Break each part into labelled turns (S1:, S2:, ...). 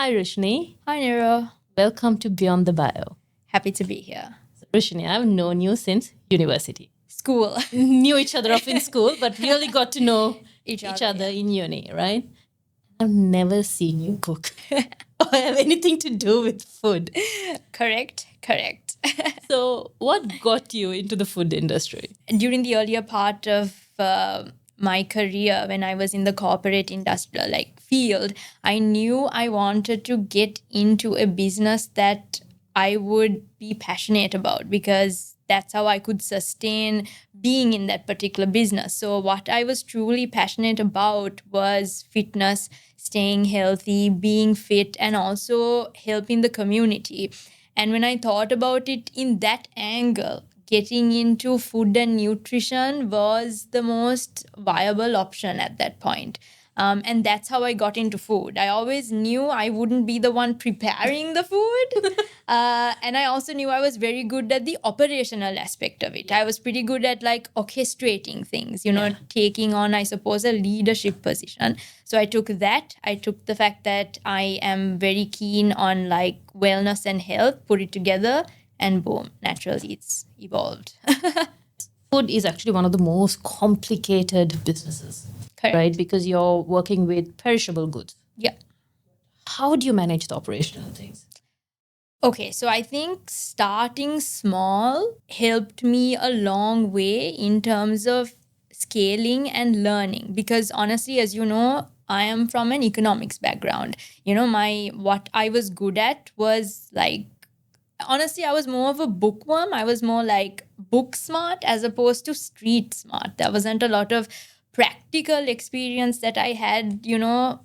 S1: Hi, Rushini.
S2: Hi, Niro.
S1: Welcome to Beyond the Bio.
S2: Happy to be here.
S1: So, Rushini, I've known you since university.
S2: School.
S1: Knew each other off in school, but really got to know
S2: Each
S1: each other
S2: yeah.
S1: in uni, right? I've never seen you cook or have anything to do with food.
S2: Correct.
S1: So, what got you into the food industry?
S2: During the earlier part of my career, when I was in the corporate industrial field, I knew I wanted to get into a business that I would be passionate about, because that's how I could sustain being in that particular business. So what I was truly passionate about was fitness, staying healthy, being fit, and also helping the community. And when I thought about it in that angle, getting into food and nutrition was the most viable option at that point. And that's how I got into food. I always knew I wouldn't be the one preparing the food. And I also knew I was very good at the operational aspect of it. I was pretty good at orchestrating things, taking on, I suppose, a leadership position. So I took that. I took the fact that I am very keen on wellness and health, put it together, and boom, naturally it's evolved.
S1: Food is actually one of the most complicated businesses.
S2: Correct.
S1: Right? Because you're working with perishable goods.
S2: Yeah.
S1: How do you manage the operational things?
S2: Okay, so I think starting small helped me a long way in terms of scaling and learning, because honestly, as you know, I am from an economics background. What I was good at was honestly, I was more of a bookworm. I was more book smart as opposed to street smart. There wasn't a lot of practical experience that I had,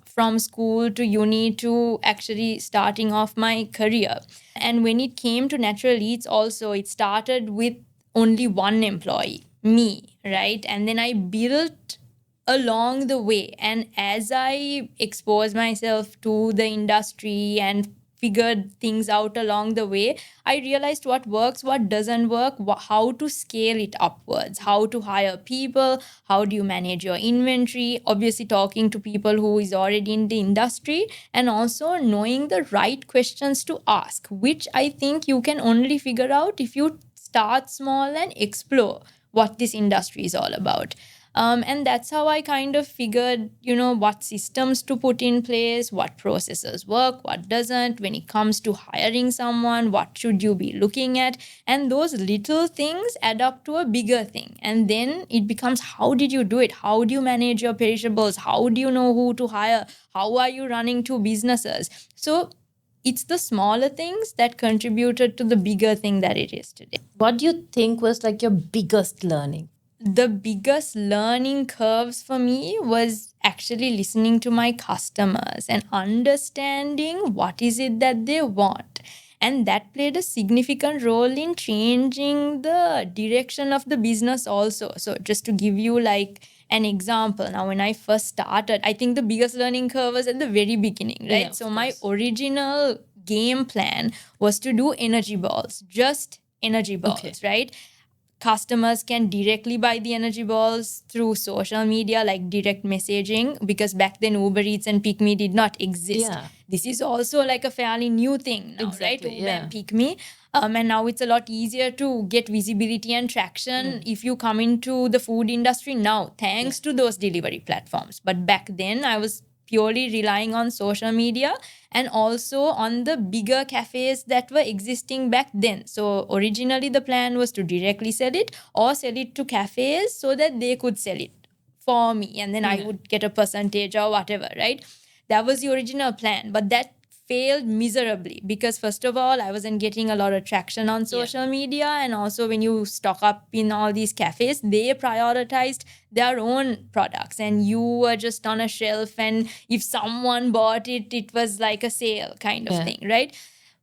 S2: from school to uni to actually starting off my career. And when it came to natural eats also, it started with only one employee, me, right? And then I built along the way. And as I exposed myself to the industry and figured things out along the way, I realized what works, what doesn't work, how to scale it upwards, how to hire people, how do you manage your inventory, obviously talking to people who is already in the industry, and also knowing the right questions to ask, which I think you can only figure out if you start small and explore what this industry is all about. And that's how I kind of figured, what systems to put in place, what processes work, what doesn't, when it comes to hiring someone, what should you be looking at. And those little things add up to a bigger thing. And then it becomes, how did you do it? How do you manage your perishables? How do you know who to hire? How are you running two businesses? So it's the smaller things that contributed to the bigger thing that it is today.
S1: What do you think was your biggest learning?
S2: The biggest learning curves for me was actually listening to my customers and understanding what is it that they want. And that played a significant role in changing the direction of the business also. So just to give you an example, now when I first started, I think the biggest learning curve was at the very beginning, right?
S1: Yeah,
S2: so my original game plan was to do energy balls, just energy balls, right? Customers can directly buy the energy balls through social media, like direct messaging, because back then Uber Eats and Pick Me did not exist.
S1: Yeah.
S2: This is also a fairly new thing now, right? Uber and Pick Me. And now it's a lot easier to get visibility and traction if you come into the food industry now, thanks to those delivery platforms. But back then I was purely relying on social media and also on the bigger cafes that were existing back then. So originally the plan was to directly sell it or sell it to cafes so that they could sell it for me, and then I would get a percentage or whatever, right? That was the original plan, but that failed miserably because first of all, I wasn't getting a lot of traction on social media, and also when you stock up in all these cafes, they prioritized their own products and you were just on a shelf, and if someone bought it, it was like a sale kind of thing, right?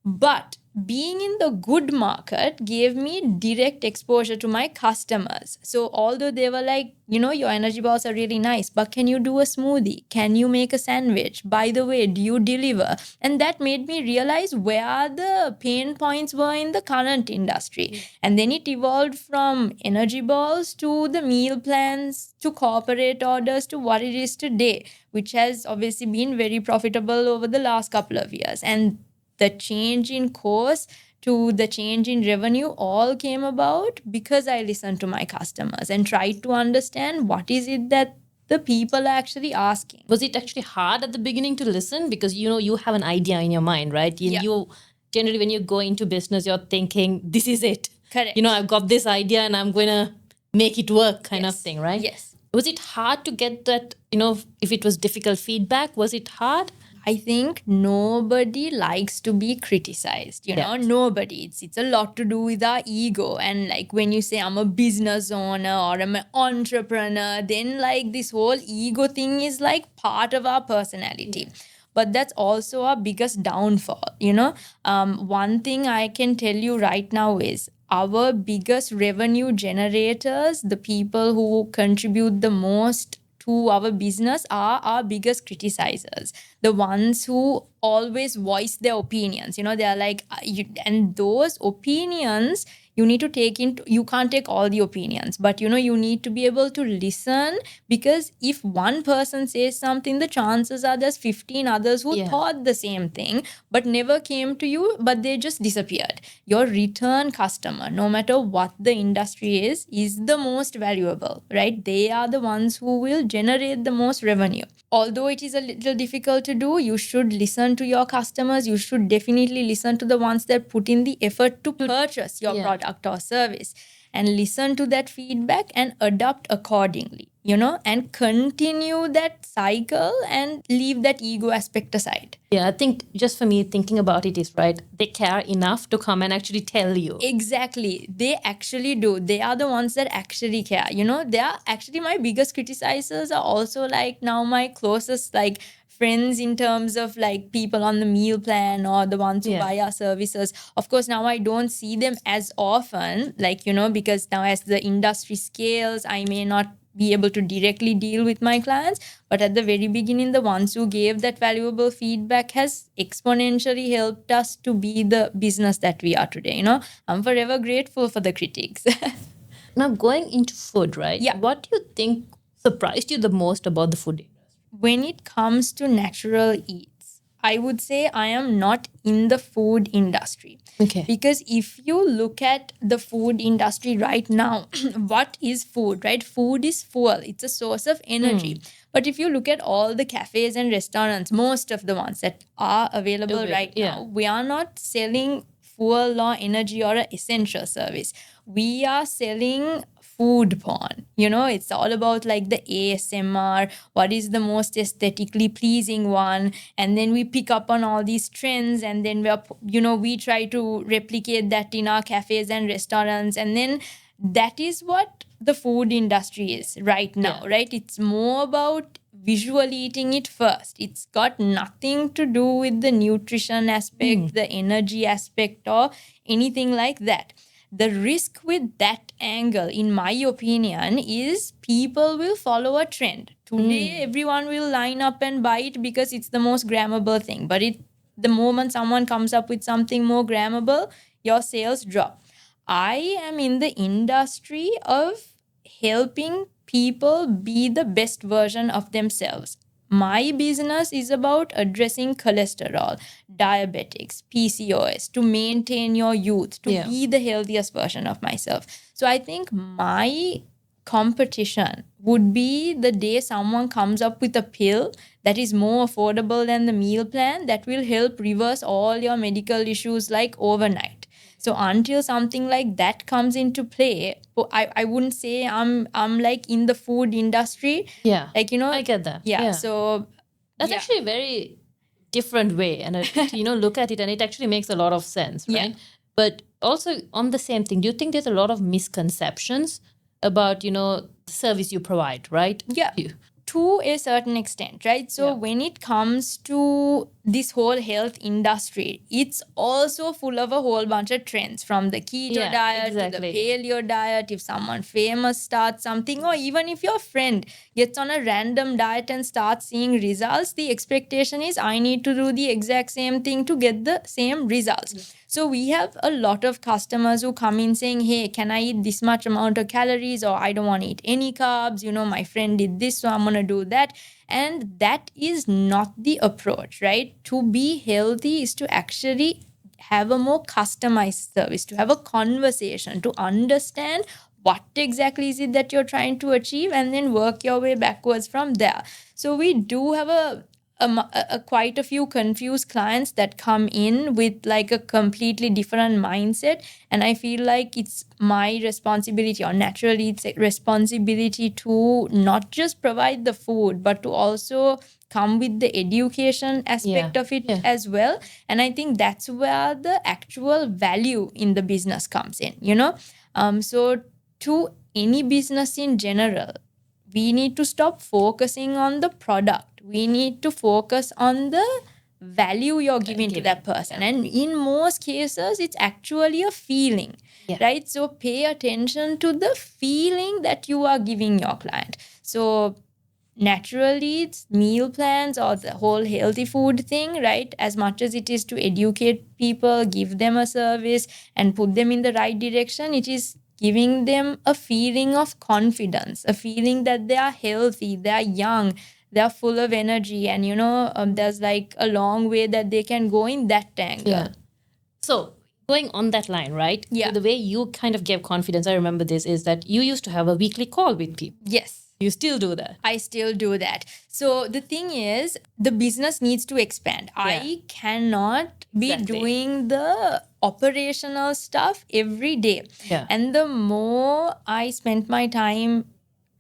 S2: But being in the good market gave me direct exposure to my customers. So although they were like, your energy balls are really nice, but can you do a smoothie? Can you make a sandwich? By the way, do you deliver? And that made me realize where the pain points were in the current industry. And then it evolved from energy balls to the meal plans to corporate orders to what it is today, which has obviously been very profitable over the last couple of years. And the change in course to the change in revenue all came about because I listened to my customers and tried to understand what is it that the people are actually asking.
S1: Was it actually hard at the beginning to listen? Because, you have an idea in your mind, right? You generally, when you go into business, you're thinking, this is it.
S2: Correct.
S1: I've got this idea and I'm going to make it work kind of
S2: Yes.
S1: thing, right?
S2: Yes.
S1: Was it hard to get that, if it was difficult feedback, was it hard?
S2: I think nobody likes to be criticized, nobody. It's a lot to do with our ego. And like when you say I'm a business owner or I'm an entrepreneur, then like this whole ego thing is like part of our personality. But that's also our biggest downfall, One thing I can tell you right now is our biggest revenue generators, the people who contribute the most to our business, are our biggest criticizers, the ones who always voice their opinions. They are like, and those opinions you need to take into, you can't take all the opinions, but you need to be able to listen, because if one person says something, the chances are there's 15 others who thought the same thing but never came to you, but they just disappeared. Your return customer, no matter what the industry is the most valuable, right? They are the ones who will generate the most revenue. Although it is a little difficult to do, you should listen to your customers. You should definitely listen to the ones that put in the effort to purchase your product or service, and listen to that feedback and adapt accordingly, and continue that cycle and leave that ego aspect aside.
S1: Yeah, I think just for me, thinking about it is right. They care enough to come and actually tell you.
S2: Exactly. They actually do. They are the ones that actually care. They are actually my biggest criticizers, are also like now my closest like friends in terms of like people on the meal plan or the ones who buy our services. Of course, now I don't see them as often, like, because now as the industry scales, I may not be able to directly deal with my clients. But at the very beginning, the ones who gave that valuable feedback has exponentially helped us to be the business that we are today. I'm forever grateful for the critics.
S1: Now, going into food, right?
S2: Yeah.
S1: What do you think surprised you the most about the food industry?
S2: When it comes to natural eats, I would say I am not in the food industry.
S1: Okay.
S2: Because if you look at the food industry right now, what is food, right? Food is fuel. It's a source of energy. But if you look at all the cafes and restaurants, most of the ones that are available right now, we are not selling fuel or energy or an essential service. We are selling food porn. It's all about like the ASMR, what is the most aesthetically pleasing one, and then we pick up on all these trends, and then we try to replicate that in our cafes and restaurants, and then that is what the food industry is right now, right? It's more about visual eating it first. It's got nothing to do with the nutrition aspect, the energy aspect, or anything like that. The risk with that angle, in my opinion, is people will follow a trend. Today, everyone will line up and buy it because it's the most grammable thing. But the moment someone comes up with something more grammable, your sales drop. I am in the industry of helping people be the best version of themselves. My business is about addressing cholesterol, diabetics, PCOS, to maintain your youth, to be the healthiest version of myself. So I think my competition would be the day someone comes up with a pill that is more affordable than the meal plan that will help reverse all your medical issues like overnight. So until something like that comes into play, I wouldn't say I'm like in the food industry.
S1: Yeah.
S2: Like,
S1: I get that.
S2: Yeah. So
S1: that's actually a very different way. And, look at it and it actually makes a lot of sense, right?
S2: Yeah.
S1: But also on the same thing, do you think there's a lot of misconceptions about, the service you provide, right?
S2: Yeah. to a certain extent, right? So when it comes to this whole health industry, it's also full of a whole bunch of trends, from the keto diet to the paleo diet. If someone famous starts something, or even if your friend gets on a random diet and starts seeing results, the expectation is I need to do the exact same thing to get the same results. So we have a lot of customers who come in saying, hey, can I eat this much amount of calories, or I don't want to eat any carbs, my friend did this, so I'm going to do that. And that is not the approach, right? To be healthy is to actually have a more customized service, to have a conversation, to understand what exactly is it that you're trying to achieve, and then work your way backwards from there. So we do have quite a few confused clients that come in with like a completely different mindset, and I feel like it's my responsibility, or naturally it's a responsibility, to not just provide the food but to also come with the education aspect of it as well. And I think that's where the actual value in the business comes in, so to any business in general, we need to stop focusing on the product. We need to focus on the value you're giving to that person. And in most cases, it's actually a feeling, right? So pay attention to the feeling that you are giving your client. So naturally, it's meal plans or the whole healthy food thing, right? As much as it is to educate people, give them a service and put them in the right direction, it is giving them a feeling of confidence, a feeling that they are healthy, they are young, they are full of energy, and there's like a long way that they can go in that angle.
S1: So going on that line, right? The way you kind of gave confidence, I remember this, is that you used to have a weekly call with people.
S2: Yes.
S1: You still do that?
S2: I still do that. So the thing is, the business needs to expand. I cannot be doing the operational stuff every day. And the more I spent my time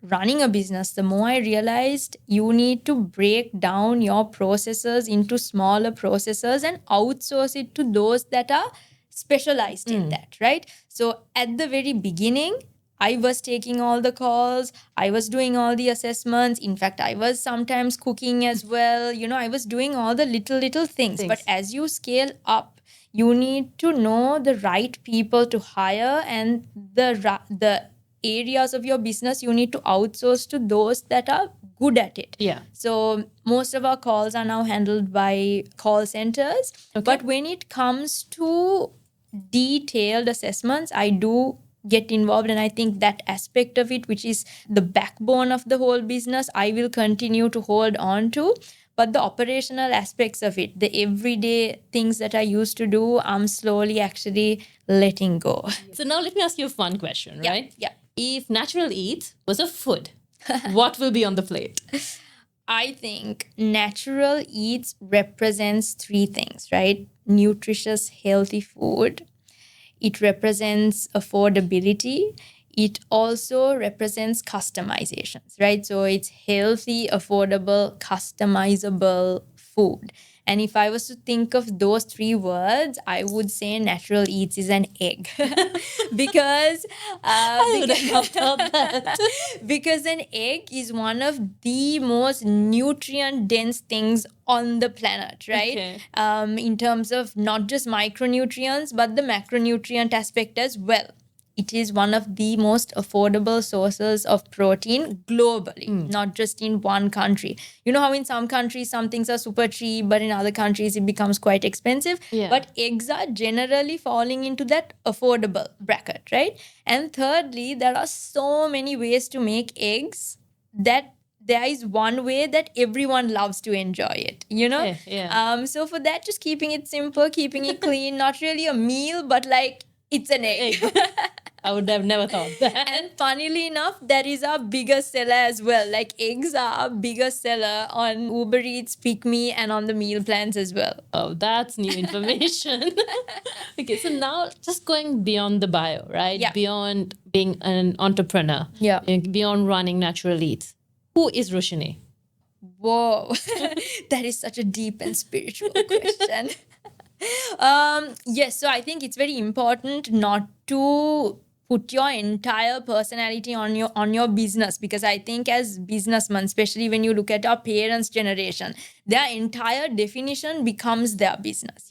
S2: running a business, the more I realized you need to break down your processes into smaller processes and outsource it to those that are specialized in that, right? So at the very beginning, I was taking all the calls. I was doing all the assessments. In fact, I was sometimes cooking as well. I was doing all the little things. But as you scale up, you need to know the right people to hire, and the areas of your business you need to outsource to those that are good at it. So most of our calls are now handled by call centers. But when it comes to detailed assessments, I do get involved, and I think that aspect of it, which is the backbone of the whole business, I will continue to hold on to. But the operational aspects of it, the everyday things that I used to do, I'm slowly actually letting go.
S1: So now let me ask you a fun question, right?
S2: Yeah.
S1: If natural eats was a food, what will be on the plate?
S2: I think natural eats represents three things, right? Nutritious, healthy food. It represents affordability. It also represents customizations, right? So it's healthy, affordable, customizable food. And if I was to think of those three words, I would say natural eats is an egg. because an egg is one of the most nutrient dense things on the planet, right? In terms of not just micronutrients, but the macronutrient aspect as well. It is one of the most affordable sources of protein globally, not just in one country. You know how in some countries some things are super cheap, but in other countries it becomes quite expensive. But eggs are generally falling into that affordable bracket, right? And thirdly, there are so many ways to make eggs that there is one way that everyone loves to enjoy it, So for that, just keeping it simple, keeping it clean, not really a meal, but like it's an egg.
S1: I would have never thought that.
S2: And funnily enough, that is our biggest seller as well. Like eggs are our biggest seller on Uber Eats, Pick Me, and on the meal plans as well.
S1: Oh, that's new information. Okay, so now just going beyond the bio, right? Beyond being an entrepreneur. Beyond running Natural Eats. Who is Rushini?
S2: Whoa, that is such a deep and spiritual question. Yes, so I think it's very important not to put your entire personality on your business, because I think as businessmen, especially when you look at our parents' generation, their entire definition becomes their business,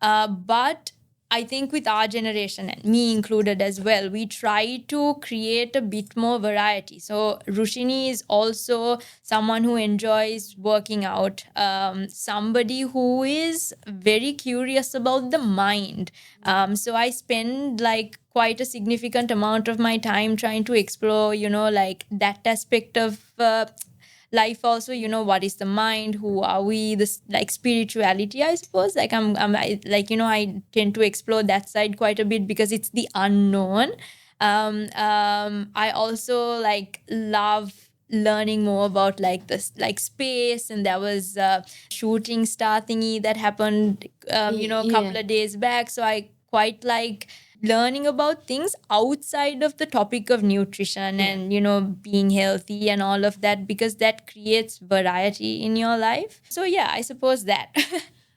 S2: but I think with our generation, and me included as well, we try to create a bit more variety. So Rushini is also someone who enjoys working out, somebody who is very curious about the mind. So I spend like quite a significant amount of my time trying to explore, like that aspect of life also, what is the mind, who are we, this like spirituality, I suppose. Like I tend to explore that side quite a bit because it's the unknown. I also like love learning more about like this like space, and there was a shooting star thingy that happened a couple of days back, so I quite like learning about things outside of the topic of nutrition and being healthy and all of that, because that creates variety in your life. So yeah, I suppose that.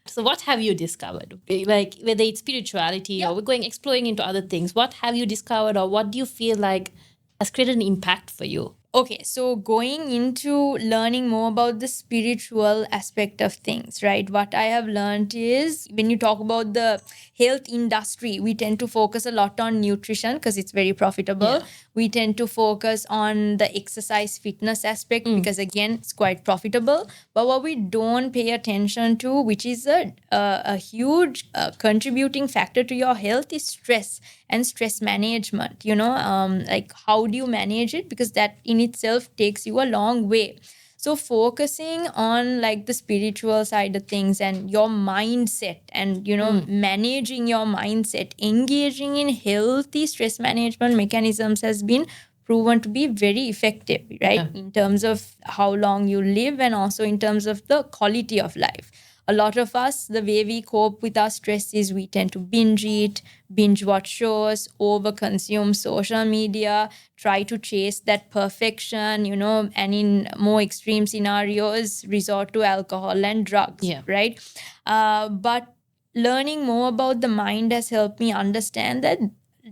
S1: So what have you discovered? Like whether it's spirituality or we're going exploring into other things, what have you discovered, or what do you feel like has created an impact for you?
S2: Okay, so going into learning more about the spiritual aspect of things, right? What I have learned is when you talk about the health industry, we tend to focus a lot on nutrition because it's very profitable. Yeah. We tend to focus on the exercise fitness aspect because, again, it's quite profitable. But what we don't pay attention to, which is a huge contributing factor to your health, is stress and stress management. Like how do you manage it? Because that in itself takes you a long way. So focusing on like the spiritual side of things and your mindset and, managing your mindset, engaging in healthy stress management mechanisms has been proven to be very effective, right? Yeah. In terms of how long you live and also in terms of the quality of life. A lot of us, the way we cope with our stress is we tend to binge eat, binge watch shows, overconsume social media, try to chase that perfection, and in more extreme scenarios, resort to alcohol and drugs, right? But learning more about the mind has helped me understand that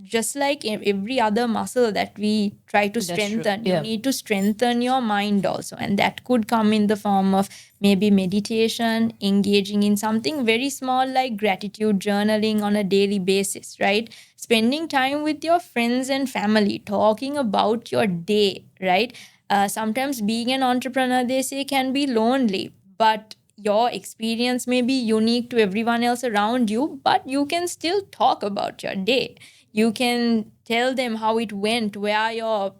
S2: just like every other muscle that we try to strengthen, you need to strengthen your mind also. And that could come in the form of maybe meditation, engaging in something very small like gratitude journaling on a daily basis, right? Spending time with your friends and family, talking about your day, right? Sometimes being an entrepreneur, they say, can be lonely, but your experience may be unique to everyone else around you, but you can still talk about your day. You can tell them how it went, where your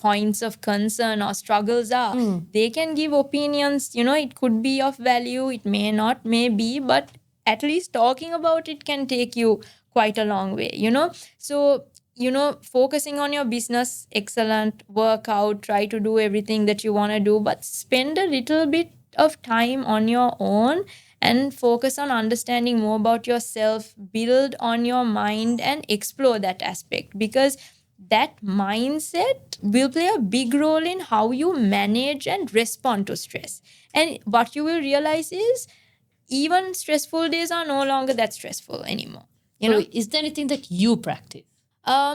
S2: points of concern or struggles are. They can give opinions. It could be of value, it may not, may be, but at least talking about it can take you quite a long way. So focusing on your business, excellent, work out, try to do everything that you want to do, but spend a little bit of time on your own and focus on understanding more about yourself, build on your mind and explore that aspect, because that mindset will play a big role in how you manage and respond to stress. And what you will realize is even stressful days are no longer that stressful anymore.
S1: So is there anything that you practice?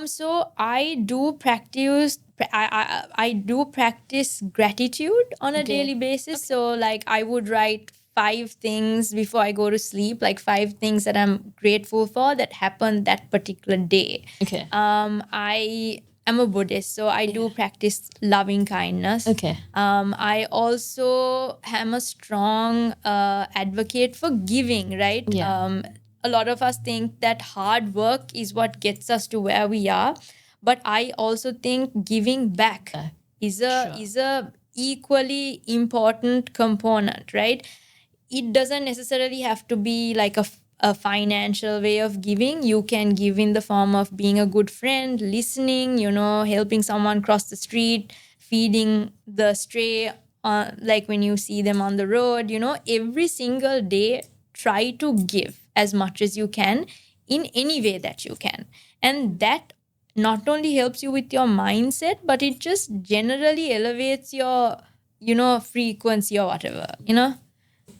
S2: So I do practice. I do practice gratitude on a daily basis. Okay. So like I would write 5 things before I go to sleep, like 5 things that I'm grateful for that happened that particular day.
S1: Okay.
S2: I am a Buddhist, so I do practice loving kindness.
S1: Okay.
S2: I also am a strong advocate for giving, right?
S1: Yeah.
S2: A lot of us think that hard work is what gets us to where we are, but I also think giving back is a equally important component, right? It doesn't necessarily have to be like a financial way of giving. You can give in the form of being a good friend, listening, helping someone cross the street, feeding the stray, like when you see them on the road, every single day, try to give as much as you can in any way that you can. And that not only helps you with your mindset, but it just generally elevates your, frequency or whatever,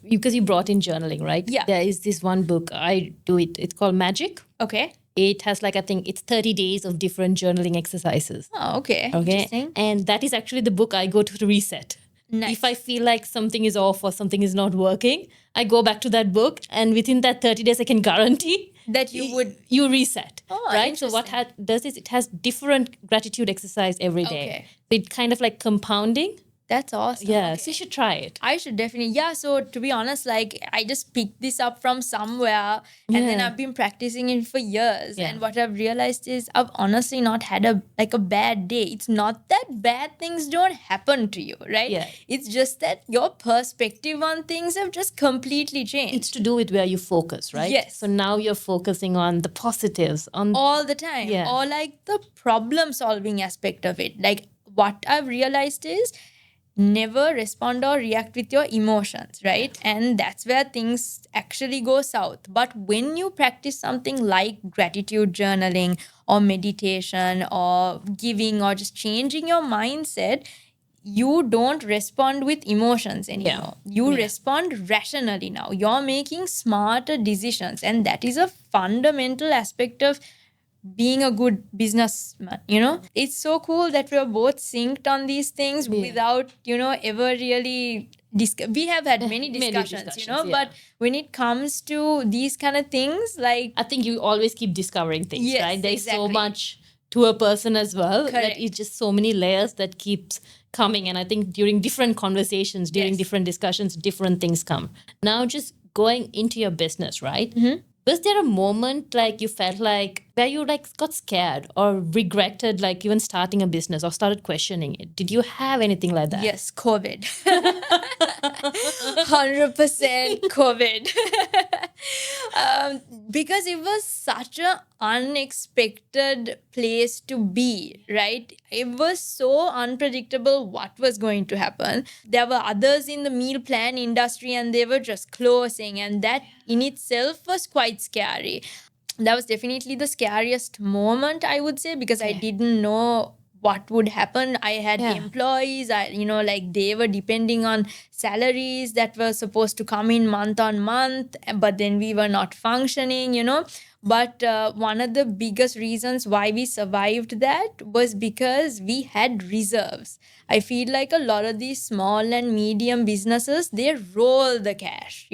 S1: Because you brought in journaling, right?
S2: Yeah.
S1: There is this one book, I do it. It's called Magic.
S2: Okay.
S1: it has like, I think it's 30 days of different journaling exercises.
S2: Oh, okay. Interesting.
S1: And that is actually the book I go to reset.
S2: Nice.
S1: If I feel like something is off or something is not working, I go back to that book, and within that 30 days, I can guarantee
S2: that you
S1: reset. Right? So what does is it has different gratitude exercise every day.
S2: Okay.
S1: So it kind of like compounding.
S2: That's awesome.
S1: Yeah, so you should try it.
S2: I should definitely. Yeah, so to be honest, like I just picked this up from somewhere and then I've been practicing it for years. Yeah. And what I've realized is I've honestly not had a bad day. It's not that bad things don't happen to you, right?
S1: Yeah.
S2: It's just that your perspective on things have just completely changed.
S1: It's to do with where you focus, right?
S2: Yes.
S1: So now you're focusing on the positives.
S2: All the time. Yeah. Or like the problem solving aspect of it. Like what I've realized is never respond or react with your emotions, right? And that's where things actually go south. But when you practice something like gratitude journaling or meditation or giving or just changing your mindset, you don't respond with emotions anymore. You respond rationally now. You're making smarter decisions. And that is a fundamental aspect of being a good businessman, It's so cool that we're both synced on these things without, ever really we have had many discussions, but when it comes to these kind of things, like
S1: I think you always keep discovering things, right? There's so much to a person as well.
S2: Correct.
S1: That it's just so many layers that keeps coming. And I think during different conversations, during different discussions, different things come. Now just going into your business, right? Mm-hmm. Was there a moment like you felt like where you like got scared or regretted like even starting a business or started questioning it? Did you have anything like that?
S2: Yes, COVID. 100% COVID. Because it was such an unexpected place to be, right? It was so unpredictable what was going to happen. There were others in the meal plan industry and they were just closing, and that in itself was quite scary. That was definitely the scariest moment, I would say, because I didn't know what would happen. I had employees, they were depending on salaries that were supposed to come in month on month, but then we were not functioning, But one of the biggest reasons why we survived that was because we had reserves. I feel like a lot of these small and medium businesses, they roll the cash,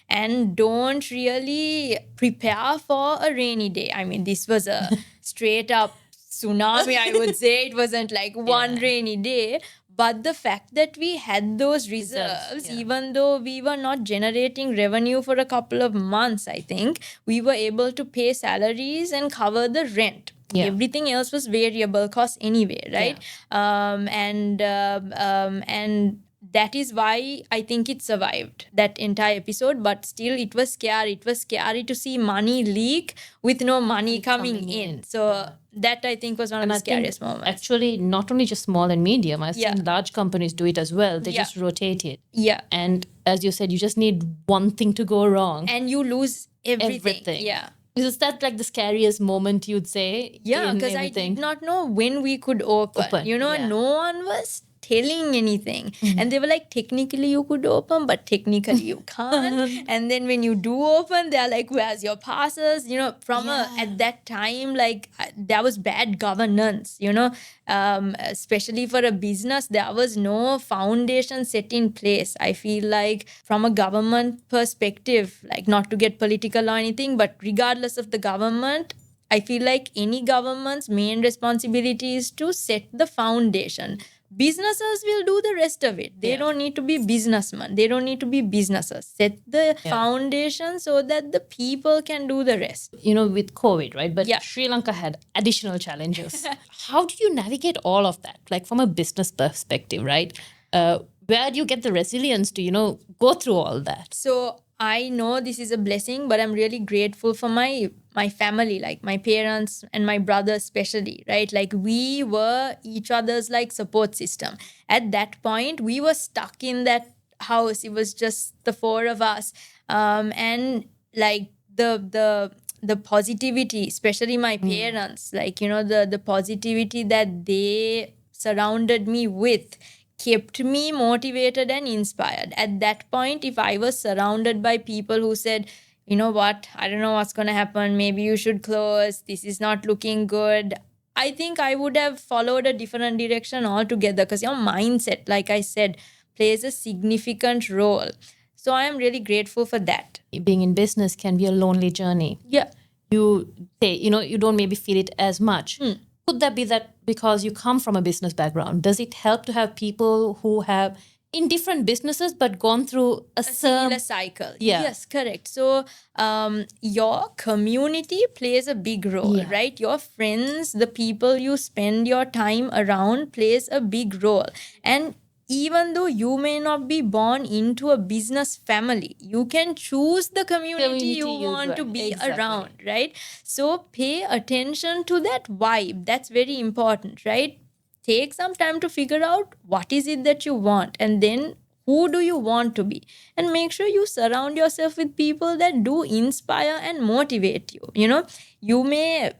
S2: and don't really prepare for a rainy day. I mean, this was a straight up tsunami, I would say. It wasn't like one rainy day. But the fact that we had those reserves, even though we were not generating revenue for a couple of months, I think, we were able to pay salaries and cover the rent. Yeah. Everything else was variable cost anyway, right? Yeah. And that is why I think it survived that entire episode. But still, it was scary. It was scary to see money leak with no money coming in. So that I think was one of the scariest moments.
S1: Actually, not only just small and medium. I've seen large companies do it as well. They just rotate it.
S2: Yeah.
S1: And as you said, you just need one thing to go wrong.
S2: And you lose everything. Yeah.
S1: Is that like the scariest moment you'd say?
S2: Yeah, because I did not know when we could open. No one was telling anything. Mm-hmm. And they were like, technically you could open, but technically you can't. And then when you do open, they're like, where's your passes? At that time, like there was bad governance, especially for a business, there was no foundation set in place. I feel like from a government perspective, like not to get political or anything, but regardless of the government, I feel like any government's main responsibility is to set the foundation. Businesses will do the rest of it. They don't need to be businessmen. They don't need to be businesses. Set the foundation so that the people can do the rest.
S1: With COVID, right? But Sri Lanka had additional challenges. How do you navigate all of that? Like from a business perspective, right? Where do you get the resilience to, go through all that?
S2: So I know this is a blessing, but I'm really grateful for my family, like my parents and my brother especially, right? Like we were each other's like support system. At that point, we were stuck in that house. It was just the four of us. And like the positivity, especially my parents, like, the positivity that they surrounded me with kept me motivated and inspired. At that point, if I was surrounded by people who said, you know what, I don't know what's going to happen. Maybe you should close. This is not looking good. I think I would have followed a different direction altogether, because your mindset, like I said, plays a significant role. So I am really grateful for that.
S1: Being in business can be a lonely journey.
S2: Yeah.
S1: You say, you don't maybe feel it as much. Could that be that because you come from a business background? Does it help to have people who have in different businesses but gone through a
S2: similar cycle?
S1: Yeah.
S2: Yes, correct. So your community plays a big role, right? Your friends, the people you spend your time around, plays a big role. And even though you may not be born into a business family, you can choose the community you want to be around, right? So pay attention to that vibe. That's very important, right? Take some time to figure out what is it that you want, and then who do you want to be, and make sure you surround yourself with people that do inspire and motivate you. You may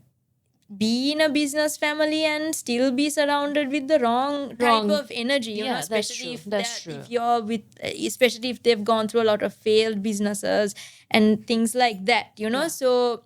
S2: be in a business family and still be surrounded with the wrong type of energy, especially if you're with, especially if they've gone through a lot of failed businesses and things like that, so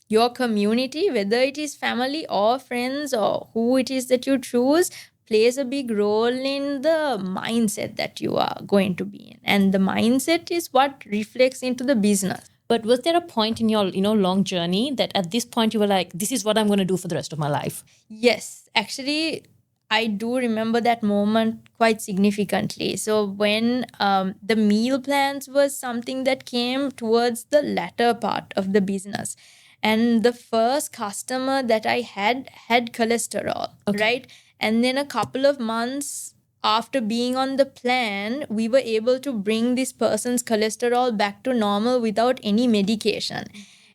S2: your community, whether it is family or friends or who it is that you choose, plays a big role in the mindset that you are going to be in, and the mindset is what reflects into the business.
S1: But was there a point in your, long journey that at this point you were like, this is what I'm going to do for the rest of my life?
S2: Yes, actually, I do remember that moment quite significantly. So when the meal plans was something that came towards the latter part of the business. And the first customer that I had cholesterol, right? And then a couple of months after being on the plan, we were able to bring this person's cholesterol back to normal without any medication.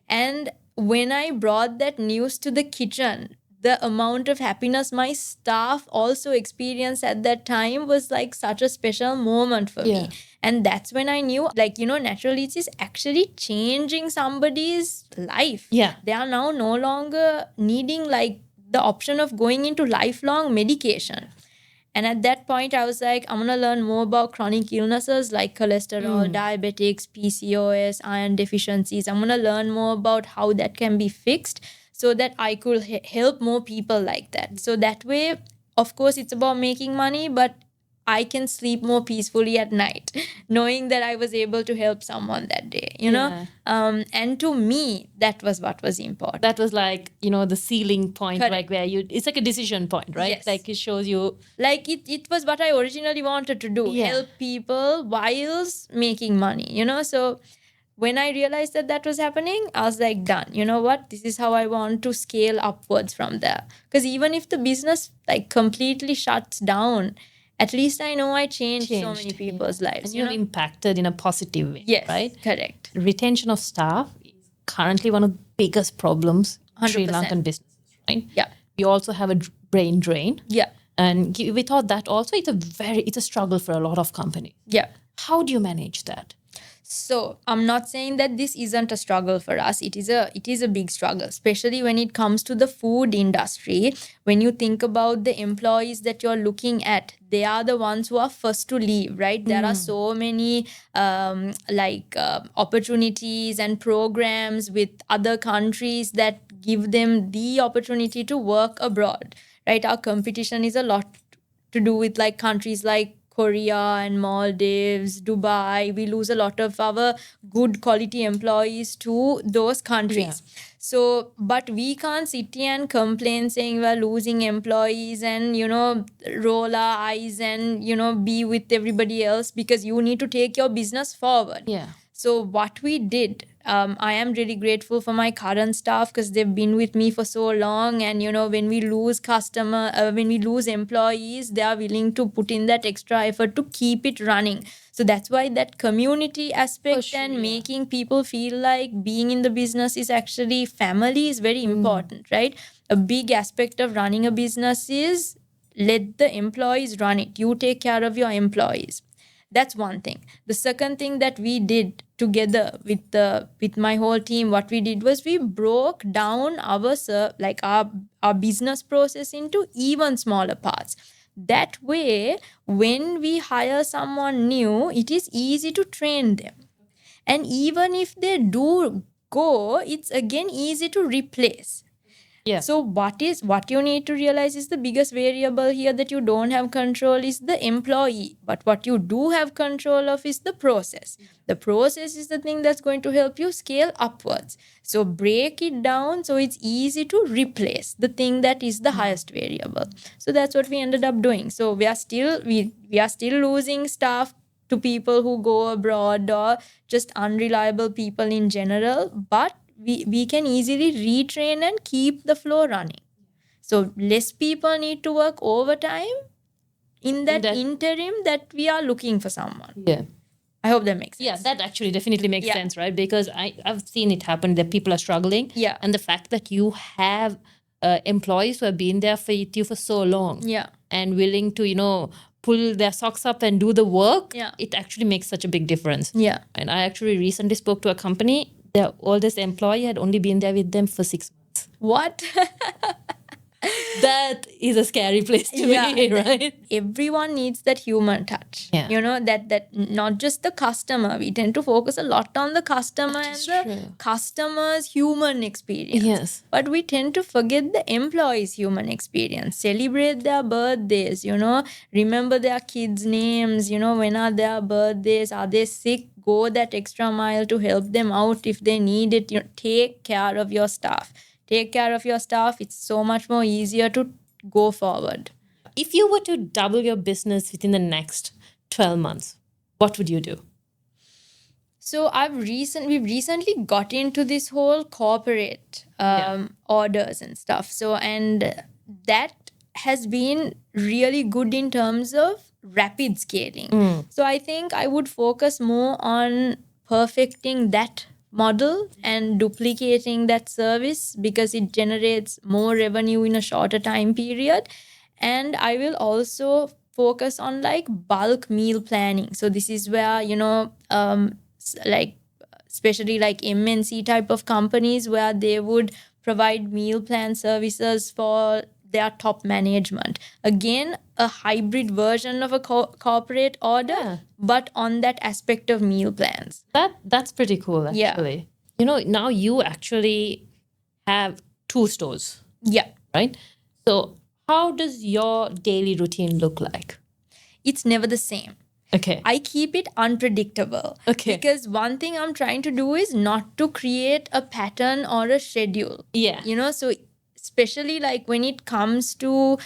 S2: And when I brought that news to the kitchen, the amount of happiness my staff also experienced at that time was like such a special moment for me. And that's when I knew, Natural Eats is actually changing somebody's life. They are now no longer needing the option of going into lifelong medication. And at that point, I was like, I'm going to learn more about chronic illnesses like cholesterol, diabetics, PCOS, iron deficiencies. I'm going to learn more about how that can be fixed so that I could help more people like that. So that way, of course, it's about making money, but I can sleep more peacefully at night, knowing that I was able to help someone that day, know? And to me, that was what was important.
S1: That was the ceiling point, where it's like a decision point, right?
S2: Yes.
S1: Like it shows you.
S2: It was what I originally wanted to do, help people whilst making money, So when I realized that was happening, I was like, done. You know what? This is how I want to scale upwards from there. Because even if the business completely shuts down, at least I know I changed so many people's lives.
S1: And you've impacted in a positive way,
S2: yes,
S1: right?
S2: Correct.
S1: Retention of staff is currently one of the biggest problems in Sri Lankan businesses, right?
S2: Yeah.
S1: We also have a brain drain.
S2: Yeah.
S1: And we thought that also it's a struggle for a lot of companies.
S2: Yeah.
S1: How do you manage that?
S2: So I'm not saying that this isn't a struggle for us. It is a big struggle, especially when it comes to the food industry. When you think about the employees that you're looking at, they are the ones who are first to leave, right? There are so many opportunities and programs with other countries that give them the opportunity to work abroad, right? Our competition is a lot to do with countries like Korea and Maldives, Dubai. We lose a lot of our good quality employees to those countries. So, but we can't sit here and complain saying we're losing employees and, roll our eyes and, be with everybody else, because you need to take your business forward. So what we did, I am really grateful for my current staff because they've been with me for so long. And, when we lose when we lose employees, they are willing to put in that extra effort to keep it running. So that's why that community aspect and making people feel like being in the business is actually family is very important, right? A big aspect of running a business is let the employees run it. You take care of your employees. That's one thing. The second thing that we did together with my whole team, what we did was we broke down our business process into even smaller parts. That way, when we hire someone new, it is easy to train them. And even if they do go, it's again easy to replace.
S1: Yeah.
S2: So what you need to realize is the biggest variable here that you don't have control is the employee. But what you do have control of is the process. The process is the thing that's going to help you scale upwards. So break it down so it's easy to replace the thing that is the highest variable. So that's what we ended up doing. So we are still losing staff to people who go abroad or just unreliable people in general, but we can easily retrain and keep the flow running. So less people need to work overtime in that interim that we are looking for someone.
S1: Yeah.
S2: I hope that makes sense.
S1: Yeah, that actually definitely makes sense, right? Because I've seen it happen that people are struggling.
S2: Yeah.
S1: And the fact that you have employees who have been there for you for so long.
S2: Yeah.
S1: And willing to, pull their socks up and do the work.
S2: Yeah.
S1: It actually makes such a big difference.
S2: Yeah.
S1: And I actually recently spoke to a company. Their oldest employee had only been there with them for 6 months.
S2: What?
S1: That is a scary place to be, right?
S2: Everyone needs that human touch.
S1: Yeah.
S2: That not just the customer. We tend to focus a lot on the customer and the customer's human experience.
S1: Yes.
S2: But we tend to forget the employee's human experience. Celebrate their birthdays, remember their kids' names, when are their birthdays, are they sick? Go that extra mile to help them out if they need it. Take care of your staff. Take care of your staff. It's so much more easier to go forward.
S1: If you were to double your business within the next 12 months, what would you do?
S2: So we've recently got into this whole corporate orders and stuff. So, and that has been really good in terms of rapid scaling. So I think I would focus more on perfecting that model and duplicating that service because it generates more revenue in a shorter time period. And I will also focus on like bulk meal planning. So this is where, like especially like MNC type of companies where they would provide meal plan services for their top management. Again, a hybrid version of a corporate order, but on that aspect of meal plans.
S1: That's pretty cool, actually. Now you actually have 2 stores.
S2: Yeah.
S1: Right? So how does your daily routine look like?
S2: It's never the same.
S1: Okay.
S2: I keep it unpredictable.
S1: Okay.
S2: Because one thing I'm trying to do is not to create a pattern or a schedule.
S1: Yeah.
S2: So especially like when it comes to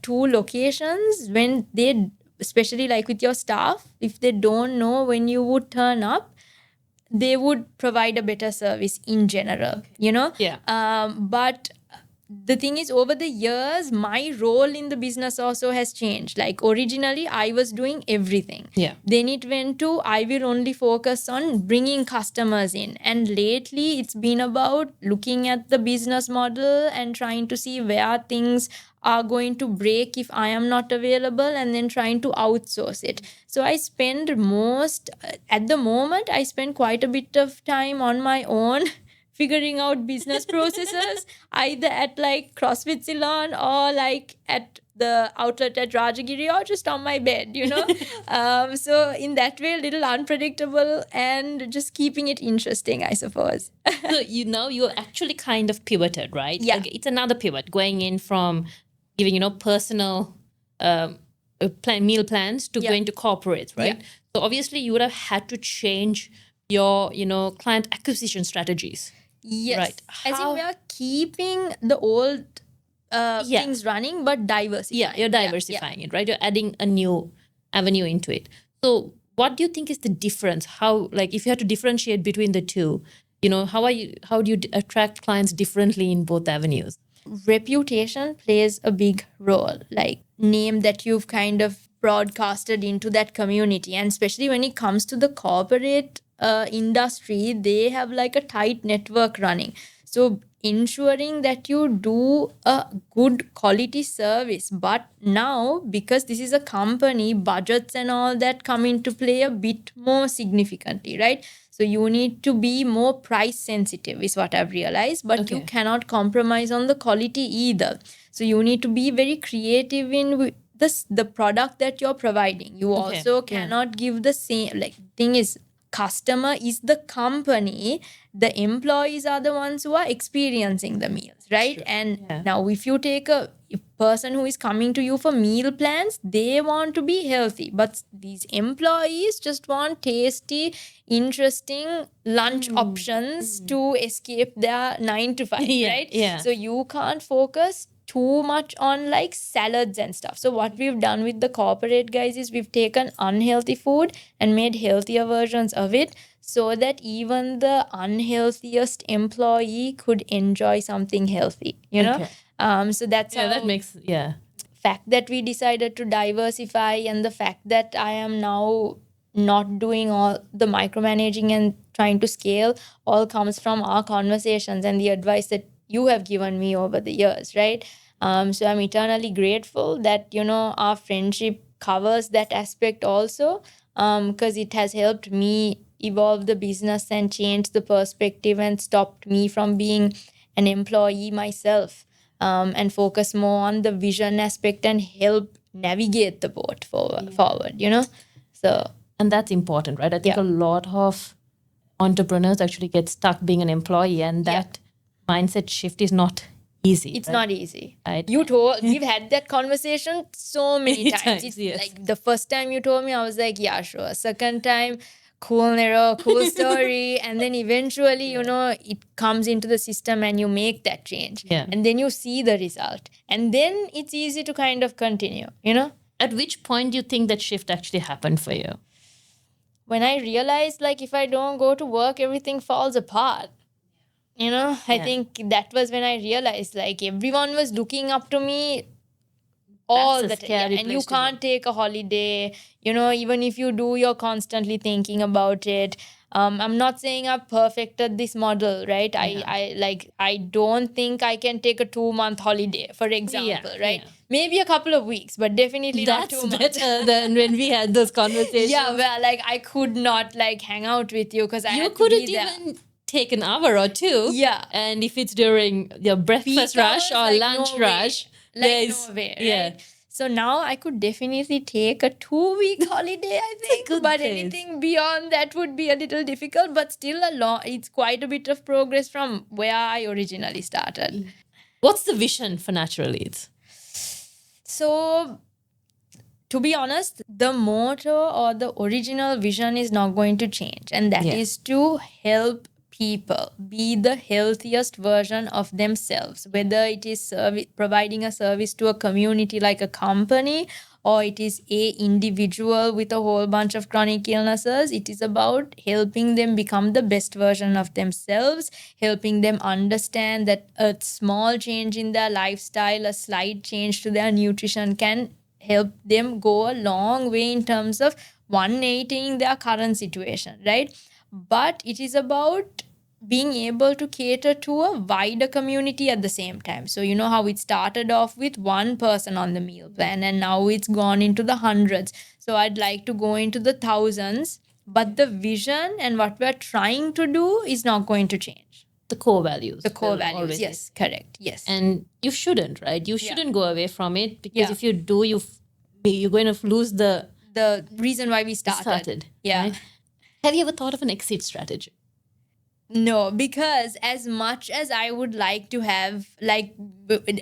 S2: 2 locations, when they, especially like with your staff, if they don't know when you would turn up, they would provide a better service in general,
S1: Yeah.
S2: But the thing is, over the years, my role in the business also has changed. Like originally, I was doing everything.
S1: Yeah.
S2: Then it went to, I will only focus on bringing customers in. And lately, it's been about looking at the business model and trying to see where things are going to break if I am not available and then trying to outsource it. So I spend at the moment, I spend quite a bit of time on my own figuring out business processes, either at like CrossFit Ceylon or like at the outlet at Rajagiri or just on my bed, So in that way, a little unpredictable and just keeping it interesting, I suppose.
S1: So you're actually kind of pivoted, right?
S2: Yeah.
S1: Like, it's another pivot going in from giving, personal meal plans to going to corporate, right?
S2: Yeah.
S1: So obviously you would have had to change your, client acquisition strategies.
S2: Yes.
S1: Right.
S2: I think we are keeping the old things running, but diversifying.
S1: Yeah, you're diversifying it, right? You're adding a new avenue into it. So what do you think is the difference? How, like, if you had to differentiate between the two, how do you attract clients differently in both avenues?
S2: Reputation plays a big role, like name that you've kind of broadcasted into that community. And especially when it comes to the corporate industry, they have like a tight network running. So ensuring that you do a good quality service. But now, because this is a company, budgets and all that come into play a bit more significantly, right? So you need to be more price sensitive is what I've realized, but you cannot compromise on the quality either. So you need to be very creative in the product that you're providing. You also cannot give the same, like, thing is, customer is the company, the employees are the ones who are experiencing the meals, right? Sure. And now if you take a person who is coming to you for meal plans, they want to be healthy, but these employees just want tasty, interesting lunch options to escape their 9 to 5, right? Yeah. So you can't focus too much on like salads and stuff. So what we've done with the corporate guys is we've taken unhealthy food and made healthier versions of it, so that even the unhealthiest employee could enjoy something healthy, you know? So that's how
S1: that makes
S2: fact that we decided to diversify, and the fact that I am now not doing all the micromanaging and trying to scale, all comes from our conversations and the advice that you have given me over the years, right? So I'm eternally grateful that, you know, our friendship covers that aspect also, because it has helped me evolve the business and change the perspective and stopped me from being an employee myself, and focus more on the vision aspect and help navigate the boat forward, you know? So,
S1: and that's important, right? I think a lot of entrepreneurs actually get stuck being an employee, and that mindset shift is not easy.
S2: It's not easy. Right? We've had that conversation so many times. It's like the first time you told me, I was like, yeah, sure. Second time, cool, Nero, cool story. And then eventually, you know, it comes into the system and you make that change. And then you see the result. And then it's easy to kind of continue, you know?
S1: At which point do you think that shift actually happened for you?
S2: When I realized, like, if I don't go to work, everything falls apart. You know, I think that was when I realized, like, everyone was looking up to me all the time. And you can't take a holiday. You know, even if you do, you're constantly thinking about it. I'm not saying I've perfected this model, right? I don't think I can take a 2-month holiday, for example, right? Maybe a couple of weeks, but definitely not 2 months.
S1: That's better than when we had those conversations.
S2: Well, like, I could not, like, hang out with you because I had to be there.
S1: You couldn't take an hour or two. And if it's during your breakfast rush or like lunch rush,
S2: like nowhere, right? So now I could definitely take a 2-week holiday, I think. But anything beyond that would be a little difficult, but still it's quite a bit of progress from where I originally started.
S1: What's the vision for Natural Eats?
S2: So, to be honest, the motto or the original vision is not going to change. And that is to help people be the healthiest version of themselves, whether it is providing a service to a community like a company, or it is a individual with a whole bunch of chronic illnesses. It is about helping them become the best version of themselves, helping them understand that a small change in their lifestyle, a slight change to their nutrition can help them go a long way in terms of 180ing their current situation, right? But it is about being able to cater to a wider community at the same time. So you know how it started off with one person on the meal plan, and now it's gone into the hundreds. So I'd like to go into the thousands, but the vision and what we're trying to do is not going to change.
S1: The core values.
S2: The core values, yes, correct, yes.
S1: And you shouldn't, right? You shouldn't go away from it, because if you do, you're going to lose the
S2: reason why we started.
S1: Right? Have you ever thought of an exit strategy?
S2: No, because as much as I would like to have, like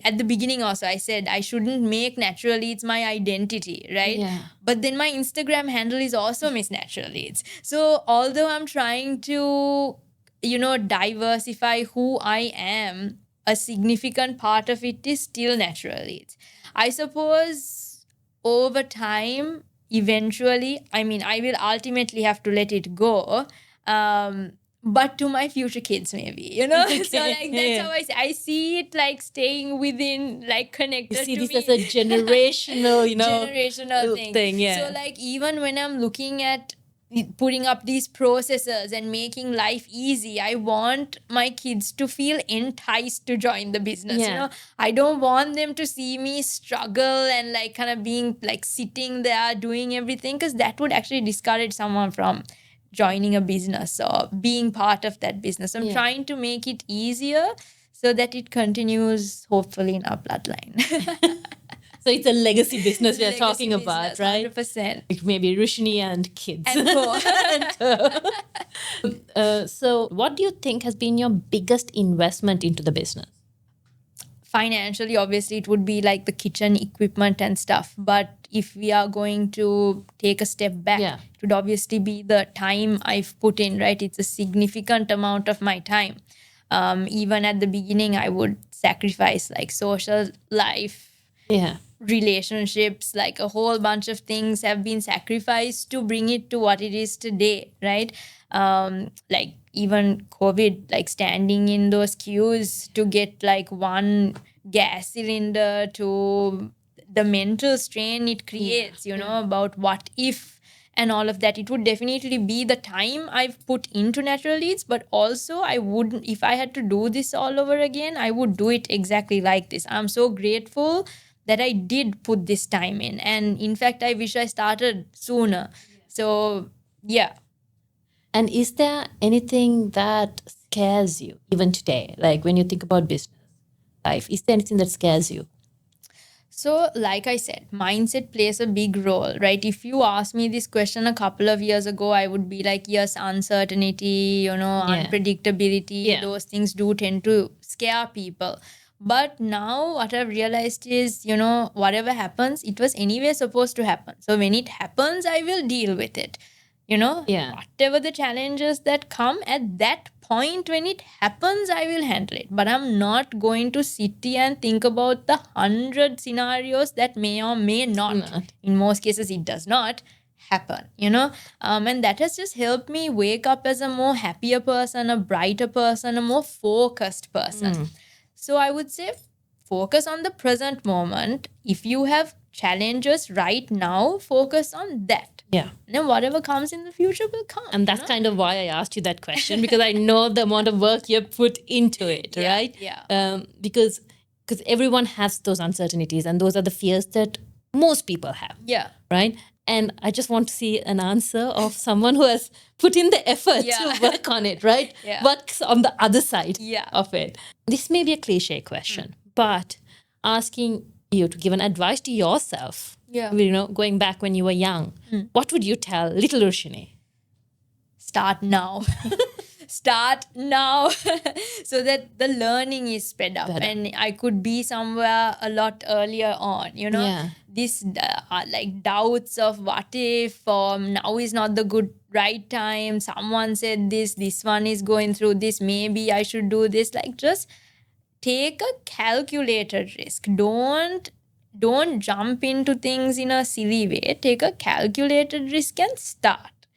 S2: at the beginning also, I said I shouldn't make Natural Eats my identity, right? But then my Instagram handle is also Miss Natural Eats. So although I'm trying to, you know, diversify who I am, a significant part of it is still Natural Eats. I suppose over time, eventually, I mean, I will ultimately have to let it go. But to my future kids, maybe, you know? So, like, that's how I see it, like, staying within, like, connected to me.
S1: You see this as a generational, you know?
S2: Generational thing. So, like, even when I'm looking at putting up these processes and making life easy, I want my kids to feel enticed to join the business, you know? I don't want them to see me struggle and, like, kind of being, like, sitting there doing everything, because that would actually discourage someone from joining a business or being part of that business. I'm trying to make it easier so that it continues, hopefully, in our bloodline.
S1: So it's a legacy business we're talking about, right?
S2: 100%.
S1: Like maybe Rushini and kids.
S2: And
S1: so what do you think has been your biggest investment into the business?
S2: Financially, obviously, it would be like the kitchen equipment and stuff. But if we are going to take a step back, it would obviously be the time I've put in, right? It's a significant amount of my time. Even at the beginning, I would sacrifice like social life, relationships, like a whole bunch of things have been sacrificed to bring it to what it is today, right? Like even COVID, like standing in those queues to get like one gas cylinder, to the mental strain it creates, about what if and all of that. It would definitely be the time I've put into natural leads, but also I wouldn't, if I had to do this all over again, I would do it exactly like this. I'm so grateful that I did put this time in. And in fact, I wish I started sooner. So, yeah.
S1: And is there anything that scares you even today? Like when you think about business life, is there anything that scares you?
S2: So, like I said, mindset plays a big role, right? If you asked me this question a couple of years ago, I would be like, yes, uncertainty, unpredictability, those things do tend to scare people. But now what I've realized is, whatever happens, it was anyway supposed to happen. So when it happens, I will deal with it. Whatever the challenges that come at that point when it happens, I will handle it. But I'm not going to sit here and think about the 100 scenarios that may or may not. In most cases, it does not happen, and that has just helped me wake up as a more happier person, a brighter person, a more focused person. So I would say focus on the present moment. If you have challenges right now, focus on that.
S1: Yeah.
S2: And then whatever comes in the future will come.
S1: And that's kind of why I asked you that question, because I know the amount of work you put into it, right?
S2: Yeah.
S1: Because everyone has those uncertainties, and those are the fears that most people have.
S2: Yeah.
S1: Right? And I just want to see an answer of someone who has put in the effort to work on it, right? Works on the other side of it. This may be a cliche question, but asking you to give an advice to yourself, going back when you were young, what would you tell little Rushini?
S2: Start now. Start now so that the learning is sped up and I could be somewhere a lot earlier on, This like doubts of what if, now is not the right time, someone said this one is going through this, maybe I should do this. Like, just take a calculated risk. Don't jump into things in a silly way. Take a calculated risk and start.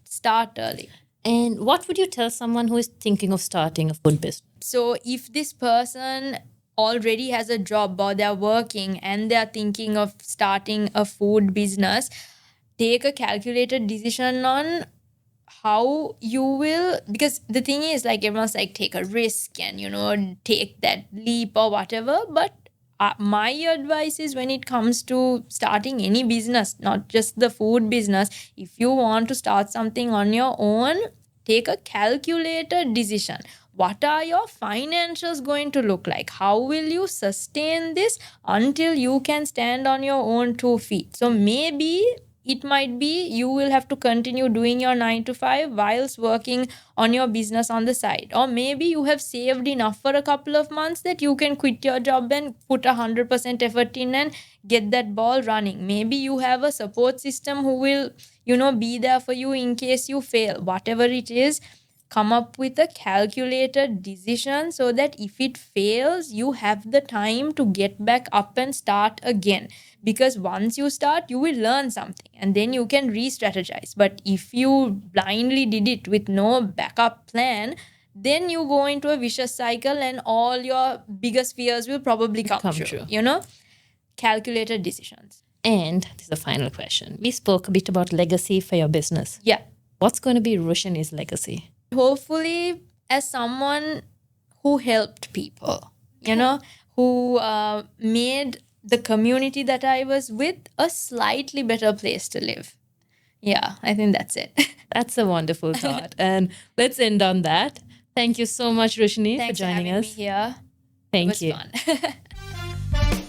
S2: Start early.
S1: And what would you tell someone who is thinking of starting a food business?
S2: So if this person already has a job or they're working and they're thinking of starting a food business, take a calculated decision on how you will, because the thing is, like, everyone's like, take a risk and take that leap or whatever, but my advice is, when it comes to starting any business, not just the food business, if you want to start something on your own, take a calculated decision. What are your financials going to look like? How will you sustain this until you can stand on your own 2 feet? So maybe it might be you will have to continue doing your 9 to 5 whilst working on your business on the side. Or maybe you have saved enough for a couple of months that you can quit your job and put 100% effort in and get that ball running. Maybe you have a support system who will, be there for you in case you fail. Whatever it is, come up with a calculated decision so that if it fails, you have the time to get back up and start again. Because once you start, you will learn something and then you can re-strategize. But if you blindly did it with no backup plan, then you go into a vicious cycle and all your biggest fears will probably come true. Calculated decisions.
S1: And this is the final question. We spoke a bit about legacy for your business.
S2: Yeah.
S1: What's going to be Rushini's legacy?
S2: Hopefully, as someone who helped people, who made the community that I was with a slightly better place to live. Yeah, I think that's it.
S1: That's a wonderful thought. And let's end on that. Thank you so much, Rushini, for joining us.
S2: Thanks for having me here.
S1: Thank you.
S2: It was fun.